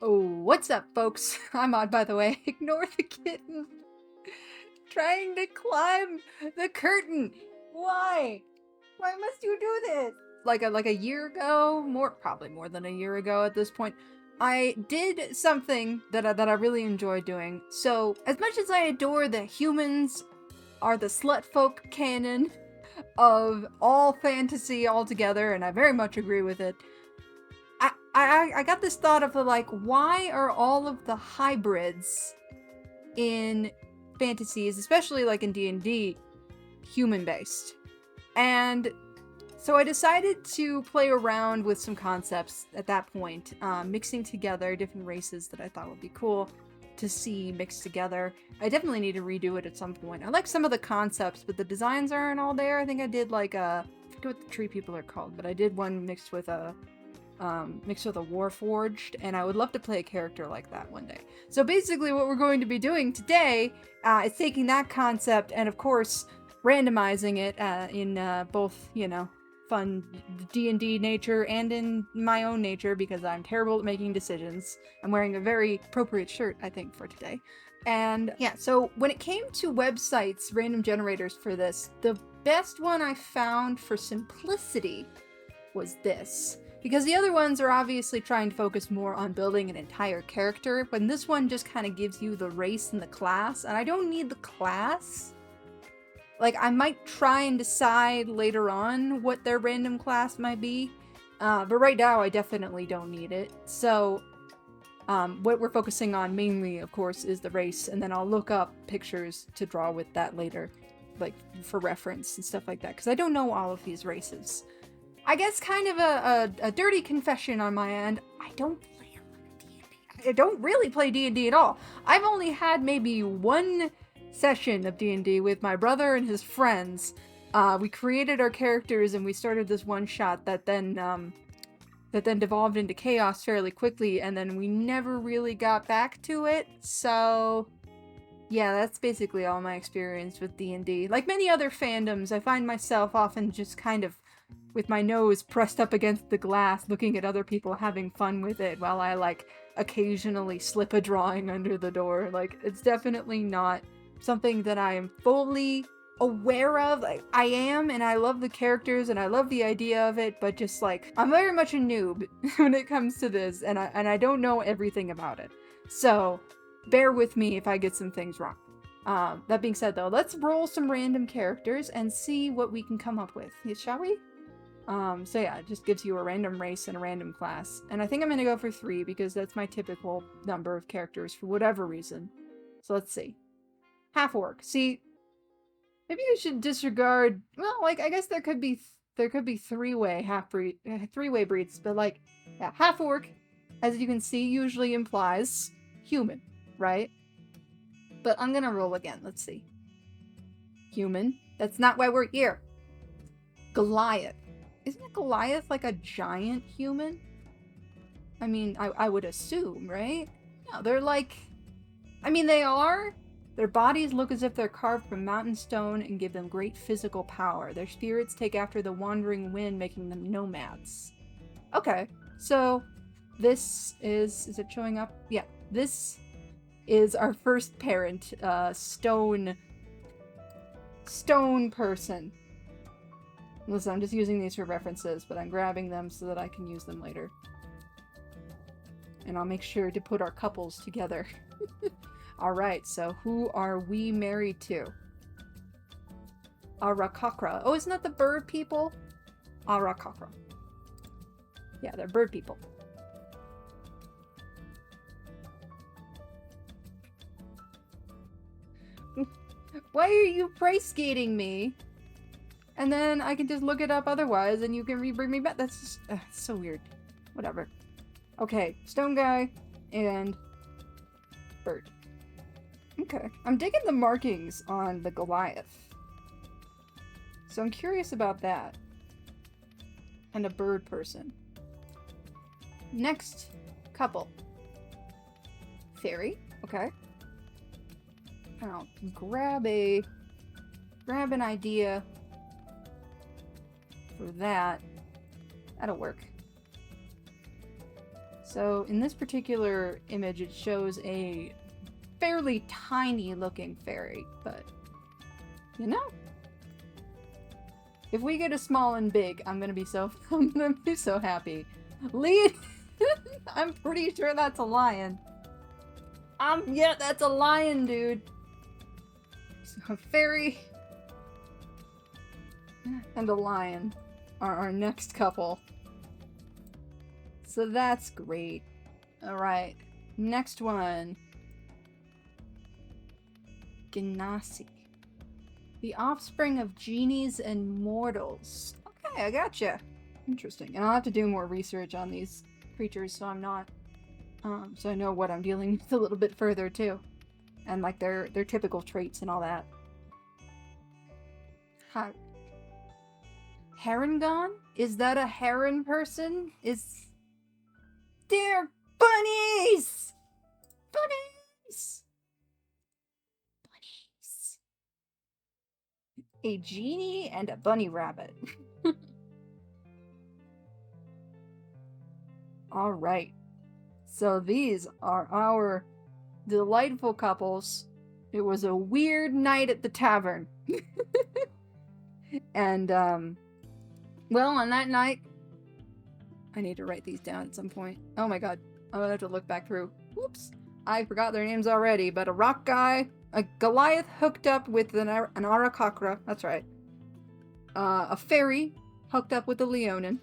Oh, what's up, folks? I'm Odd, by the way. Ignore the kitten. Trying to climb the curtain. Why? Why must you do this? Like a year ago, probably more than a year ago at this point, I did something that I really enjoy doing. So, as much as I adore that humans are the slut folk canon of all fantasy altogether, and I very much agree with it, I got this thought of like, why are all of the hybrids in fantasies, especially like in D&D, human-based? And so I decided to play around with some concepts at that point, mixing together different races that I thought would be cool to see mixed together. I definitely need to redo it at some point. I like some of the concepts, but the designs aren't all there. I think I did like I forget what the tree people are called, but I did one mixed with a Warforged, and I would love to play a character like that one day. So basically what we're going to be doing today is taking that concept and, of course, randomizing it in both, fun D&D nature and in my own nature, because I'm terrible at making decisions. I'm wearing a very appropriate shirt, I think, for today. And yeah, so when it came to websites, random generators for this, the best one I found for simplicity was this. Because the other ones are obviously trying to focus more on building an entire character, but this one just kind of gives you the race and the class, and I don't need the class. Like, I might try and decide later on what their random class might be, but right now I definitely don't need it. So, what we're focusing on mainly, of course, is the race, and then I'll look up pictures to draw with that later, like, for reference and stuff like that, because I don't know all of these races. I guess kind of a dirty confession on my end. I don't play a lot of D&D. I don't really play D&D at all. I've only had maybe one session of D&D with my brother and his friends. We created our characters and we started this one shot that then devolved into chaos fairly quickly, and then we never really got back to it. So yeah, that's basically all my experience with D&D. Like many other fandoms, I find myself often just kind of with my nose pressed up against the glass, looking at other people having fun with it while I, like, occasionally slip a drawing under the door. Like, it's definitely not something that I am fully aware of. Like, I am, and I love the characters, and I love the idea of it, but just, like, I'm very much a noob when it comes to this, and I don't know everything about it. So, bear with me if I get some things wrong. That being said, though, let's roll some random characters and see what we can come up with. Shall we? So yeah, it just gives you a random race and a random class. And I think I'm gonna go for 3 because that's my typical number of characters for whatever reason. So let's see. Half-orc. See, maybe I should disregard, well, like, I guess there could be three-way three-way breeds, but like, yeah, half-orc, as you can see, usually implies human, right? But I'm gonna roll again. Let's see. Human. That's not why we're here. Goliath. Isn't a Goliath like a giant human? I mean, I would assume, right? No, they're like... I mean, they are. Their bodies look as if they're carved from mountain stone and give them great physical power. Their spirits take after the wandering wind, making them nomads. Okay, so this is it showing up? Yeah, this is our first parent, stone person. Listen, I'm just using these for references, but I'm grabbing them so that I can use them later. And I'll make sure to put our couples together. Alright, so who are we married to? Arakakra. Oh, isn't that the bird people? Arakakra. Yeah, they're bird people. Why are you price skating me? And then I can just look it up otherwise, and you can bring me back. That's just so weird. Whatever. Okay, stone guy and bird. Okay, I'm digging the markings on the Goliath. So I'm curious about that. And a bird person. Next couple. Fairy. Okay. I'll grab an idea for that. That'll work. So in this particular image, it shows a fairly tiny looking fairy, but you know, if we get a small and big, I'm gonna be so happy. Lead. I'm pretty sure that's a lion. Yeah, that's a lion, dude. So a fairy and a lion are our next couple. So that's great. Alright, next one. Genasi. The offspring of genies and mortals. Okay, I gotcha. Interesting. And I'll have to do more research on these creatures so I'm not... so I know what I'm dealing with a little bit further too. And like their typical traits and all that. Hi. Herongon? Is that a heron person? They're bunnies! Bunnies! Bunnies. A genie and a bunny rabbit. Alright. So these are our delightful couples. It was a weird night at the tavern. And, well, on that night, I need to write these down at some point. Oh my god, I'm gonna have to look back through. Whoops, I forgot their names already, but a rock guy, a Goliath hooked up with an Arakakra, that's right. A fairy hooked up with a Leonin.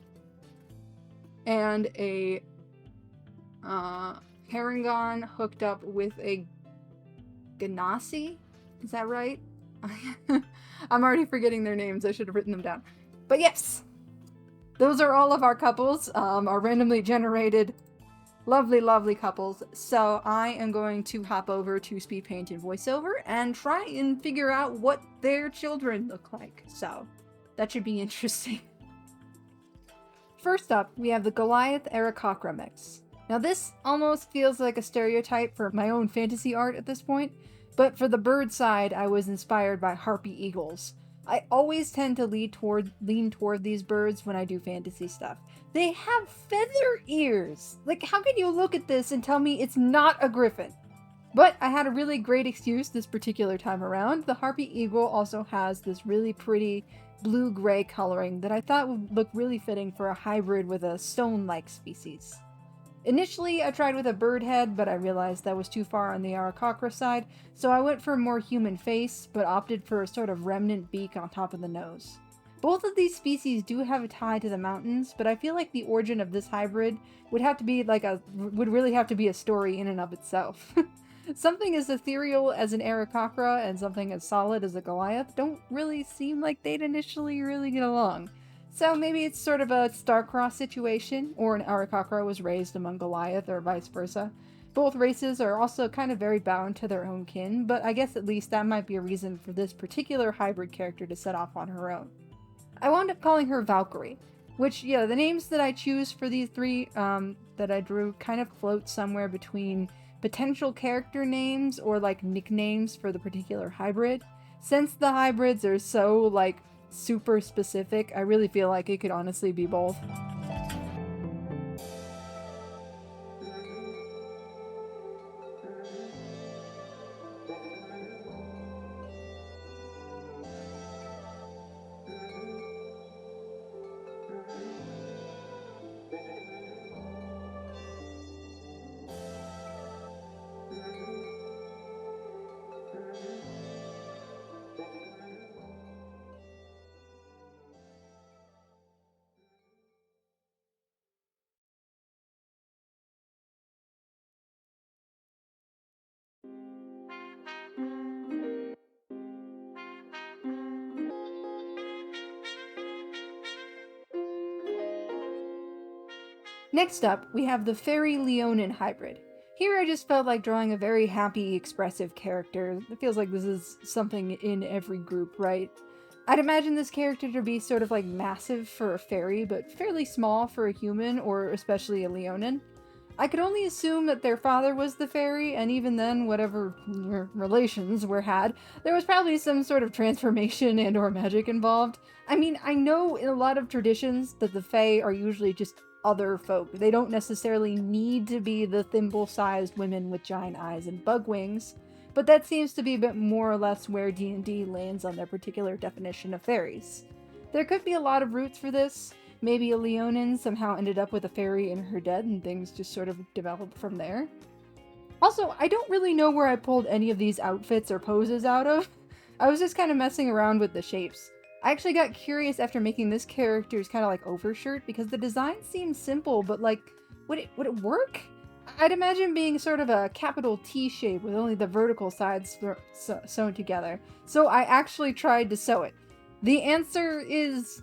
And a Parangon hooked up with a Genasi? Is that right? I'm already forgetting their names. I should have written them down. But yes! Those are all of our couples, our randomly generated lovely, lovely couples. So I am going to hop over to Speed Paint and VoiceOver and try and figure out what their children look like. So that should be interesting. First up, we have the Goliath Arakakra mix. Now this almost feels like a stereotype for my own fantasy art at this point, but for the bird side, I was inspired by harpy eagles. I always tend to lean toward these birds when I do fantasy stuff. They have feather ears! Like, how can you look at this and tell me it's not a griffin? But I had a really great excuse this particular time around. The harpy eagle also has this really pretty blue-gray coloring that I thought would look really fitting for a hybrid with a stone-like species. Initially, I tried with a bird head, but I realized that was too far on the Arakakra side, so I went for a more human face, but opted for a sort of remnant beak on top of the nose. Both of these species do have a tie to the mountains, but I feel like the origin of this hybrid would really have to be a story in and of itself. Something as ethereal as an Arakakra and something as solid as a Goliath don't really seem like they'd initially really get along. So maybe it's sort of a star-crossed situation, or an Arakakra was raised among Goliath, or vice versa. Both races are also kind of very bound to their own kin, but I guess at least that might be a reason for this particular hybrid character to set off on her own. I wound up calling her Valkyrie, which, yeah, the names that I choose for these three that I drew kind of float somewhere between potential character names or like nicknames for the particular hybrid. Since the hybrids are so like super specific, I really feel like it could honestly be both. Next up, we have the Fairy Leonin hybrid. Here I just felt like drawing a very happy, expressive character. It feels like this is something in every group, right? I'd imagine this character to be sort of like massive for a fairy, but fairly small for a human, or especially a Leonin. I could only assume that their father was the fairy, and even then, whatever relations were had, there was probably some sort of transformation and or magic involved. I mean, I know in a lot of traditions that the fae are usually just other folk. They don't necessarily need to be the thimble-sized women with giant eyes and bug wings, but that seems to be a bit more or less where D&D lands on their particular definition of fairies. There could be a lot of roots for this. Maybe a Leonin somehow ended up with a fairy in her den and things just sort of developed from there. Also, I don't really know where I pulled any of these outfits or poses out of. I was just kind of messing around with the shapes. I actually got curious after making this character's kind of like overshirt because the design seems simple, but like, would it work? I'd imagine being sort of a capital T shape with only the vertical sides sewn together. So I actually tried to sew it. The answer is,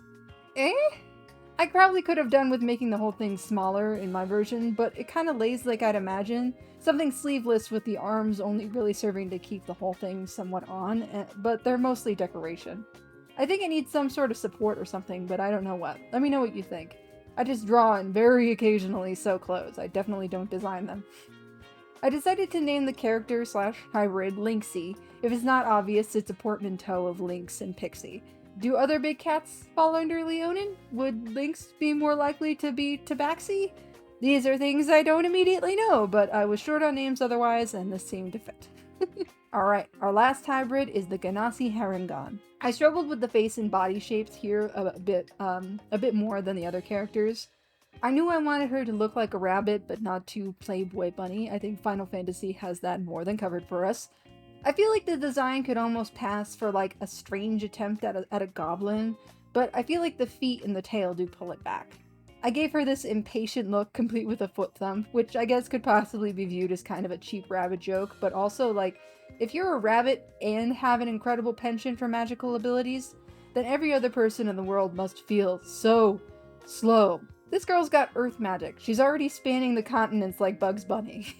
I probably could have done with making the whole thing smaller in my version, but it kind of lays like I'd imagine. Something sleeveless with the arms only really serving to keep the whole thing somewhat on, but they're mostly decoration. I think it needs some sort of support or something, but I don't know what. Let me know what you think. I just draw and very occasionally sew clothes. I definitely don't design them. I decided to name the character / hybrid Lynxie. If it's not obvious, it's a portmanteau of Lynx and Pixie. Do other big cats fall under Leonin? Would Lynx be more likely to be Tabaxi? These are things I don't immediately know, but I was short on names otherwise, and this seemed to fit. Alright, our last hybrid is the Ganassi Harengon. I struggled with the face and body shapes here a bit more than the other characters. I knew I wanted her to look like a rabbit, but not too Playboy bunny. I think Final Fantasy has that more than covered for us. I feel like the design could almost pass for like a strange attempt at a goblin, but I feel like the feet and the tail do pull it back. I gave her this impatient look complete with a foot thump, which I guess could possibly be viewed as kind of a cheap rabbit joke, but also like, if you're a rabbit and have an incredible penchant for magical abilities, then every other person in the world must feel so slow. This girl's got earth magic. She's already spanning the continents like Bugs Bunny.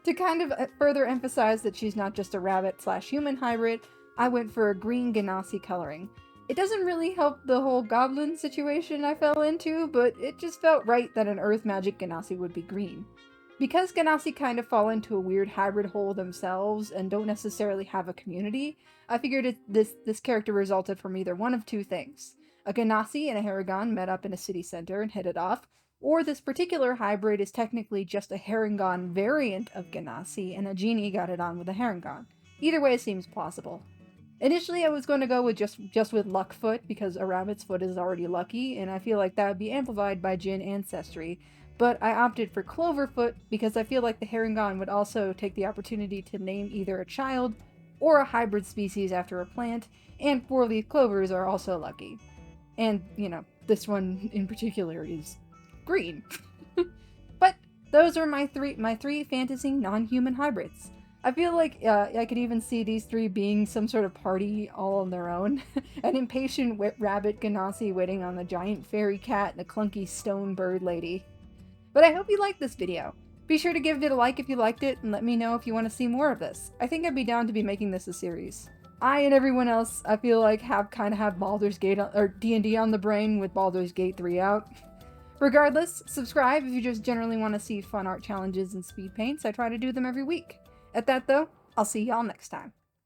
To kind of further emphasize that she's not just a rabbit / human hybrid, I went for a green Ganassi coloring. It doesn't really help the whole goblin situation I fell into, but it just felt right that an earth magic Ganassi would be green. Because Ganassi kind of fall into a weird hybrid hole themselves and don't necessarily have a community, I figured this character resulted from either one of two things. A Ganassi and a Harengon met up in a city center and hit it off, or this particular hybrid is technically just a Harengon variant of Ganassi and a genie got it on with a Harengon. Either way seems plausible. Initially I was going to go with just with Luckfoot because a rabbit's foot is already lucky and I feel like that would be amplified by Jinn ancestry, but I opted for Cloverfoot because I feel like the Harengon would also take the opportunity to name either a child or a hybrid species after a plant, and 4-leaf clovers are also lucky. And, you know, this one in particular is green. But those are my three fantasy non-human hybrids. I feel like I could even see these three being some sort of party all on their own. An impatient rabbit Ganassi waiting on the giant fairy cat and a clunky stone bird lady. But I hope you liked this video. Be sure to give it a like if you liked it, and let me know if you want to see more of this. I think I'd be down to be making this a series. I and everyone else, I feel like, have Baldur's Gate or D&D on the brain with Baldur's Gate 3 out. Regardless, subscribe if you just generally want to see fun art challenges and speed paints. I try to do them every week. At that though, I'll see y'all next time.